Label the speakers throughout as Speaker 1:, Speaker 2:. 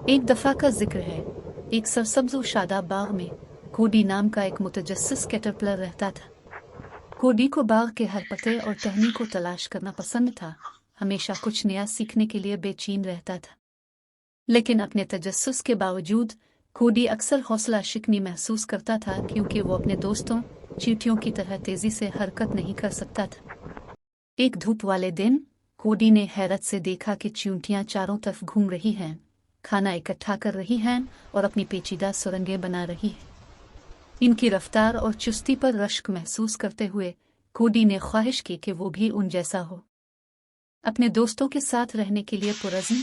Speaker 1: एक दफ़ा का जिक्र है। एक सरसब्ज़ व शादाब बाग में कोडी नाम का एक मुतजस्सिस कैटरपिलर रहता था। कोडी को बाग के हर पत्ते और टहनी को तलाश करना पसंद था, हमेशा कुछ नया सीखने के लिए बेचैन रहता था। लेकिन अपने तजस्सुस के बावजूद कोडी अक्सर हौसला शिकनी महसूस करता था, क्योंकि वो अपने दोस्तों चींटियों की तरह तेजी से हरकत नहीं कर सकता था। एक धूप वाले दिन कोडी ने हैरत से देखा कि चींटियां चारों तरफ घूम रही हैं, खाना इकट्ठा कर रही हैं और अपनी पेचीदा सुरंगें बना रही हैं। इनकी रफ्तार और चुस्ती पर रश्क महसूस करते हुए कोडी ने ख्वाहिश की कि वो भी उन जैसा हो। अपने दोस्तों के साथ रहने के लिए पुरज़्म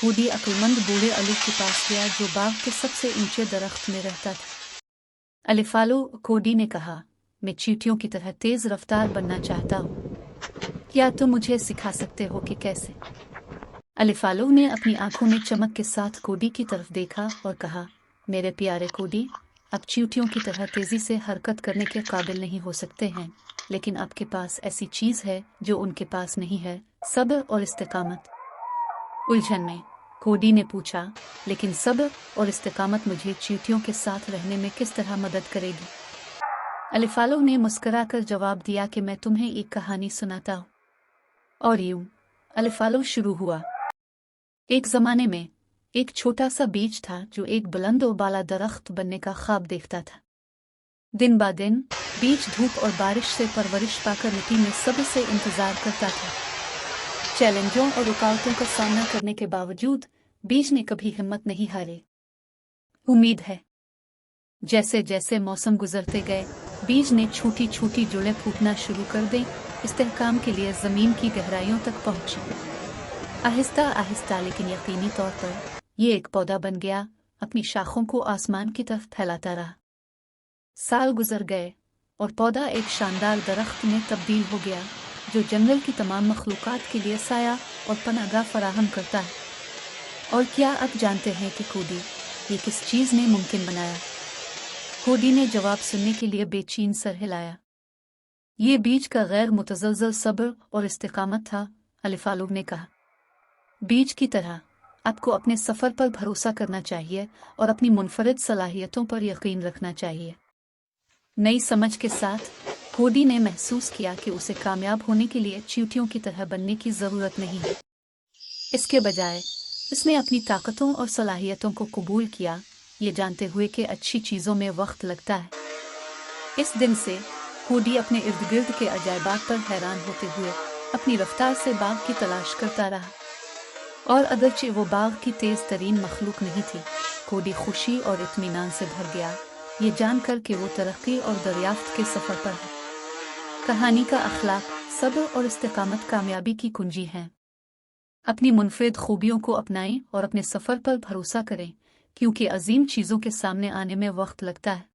Speaker 1: कोडी अक्लमंद बूढ़े अलिफ के पास गया, जो बाग के सबसे ऊंचे दरख्त में रहता था। अलिफालो, कोडी ने कहा, मैं चींटियों की तरह तेज रफ्तार बनना चाहता हूँ। क्या तुम मुझे सिखा सकते हो कि कैसे? अलिफालो ने अपनी आंखों में चमक के साथ कोडी की तरफ देखा और कहा, मेरे प्यारे कोडी, आप चींटियों की तरह तेजी से हरकत करने के काबिल नहीं हो सकते हैं, लेकिन आपके पास ऐसी चीज है जो उनके पास नहीं है, सब्र और इस्तिकामत। उलझन में कोडी ने पूछा, लेकिन सब्र और इस्तिकामत मुझे चींटियों के साथ रहने में किस तरह मदद करेगी? अलिफालो ने मुस्कुराकर जवाब दिया कि मैं तुम्हें एक कहानी सुनाता हूँ। और यूं अलिफालो शुरू हुआ। एक जमाने में एक छोटा सा बीज था जो एक बुलंद और बाला दरख्त बनने का ख्वाब देखता था। दिन ब दिन बीज धूप और बारिश से परवरिश पाकर मिट्टी में सब्र से इंतजार करता था। चैलेंजों और रुकावटों का सामना करने के बावजूद बीज ने कभी हिम्मत नहीं हारी। उम्मीद है। जैसे जैसे मौसम गुजरते गए, बीज ने छोटी छोटी जुड़ें फूटना शुरू कर दी, इस्तेहकाम के लिए जमीन की गहराइयों तक पहुंची। आहिस्ता आहिस्ता लेकिन यकीनी तौर पर ये एक पौधा बन गया, अपनी शाखों को आसमान की तरफ फैलाता रहा। साल गुजर गए और पौधा एक शानदार दरख्त में तब्दील हो गया, जो जंगल की तमाम मखलूकात के लिए साया और पनाहगाह फराहम करता है। और क्या आप जानते हैं कि कोडी, ये किस चीज़ ने मुमकिन बनाया? कोडी ने जवाब सुनने के लिए बेचैन सर हिलाया। ये बीज का गैर मुतज़लज़ल सब्र और इस्तिकामत था, अलिफालो ने कहा। बीज की तरह आपको अपने सफ़र पर भरोसा करना चाहिए और अपनी मुनफरिद सलाहियतों पर यकीन रखना चाहिए। नई समझ के साथ कोडी ने महसूस किया कि उसे कामयाब होने के लिए चींटियों की तरह बनने की ज़रूरत नहीं है। इसके बजाय उसने अपनी ताकतों और सलाहियतों को कबूल किया, ये जानते हुए कि अच्छी चीज़ों में वक्त लगता है। इस दिन से कोडी अपने इर्द गिर्द के अजायबात पर हैरान होते हुए अपनी रफ्तार से बाग की तलाश करता रहा। और अगरचे वो बाग की तेज तरीन मखलूक नहीं थी, कोडी खुशी और इत्मीनान से भर गया, ये जानकर कि वो तरक्की और दरियाफ्त के सफ़र पर है। कहानी का अखलाक, सब्र और इस्तिकामत कामयाबी की कुंजी हैं। अपनी मुनफरिद खूबियों को अपनाएं और अपने सफ़र पर भरोसा करें, क्योंकि अजीम चीज़ों के सामने आने में वक्त लगता है।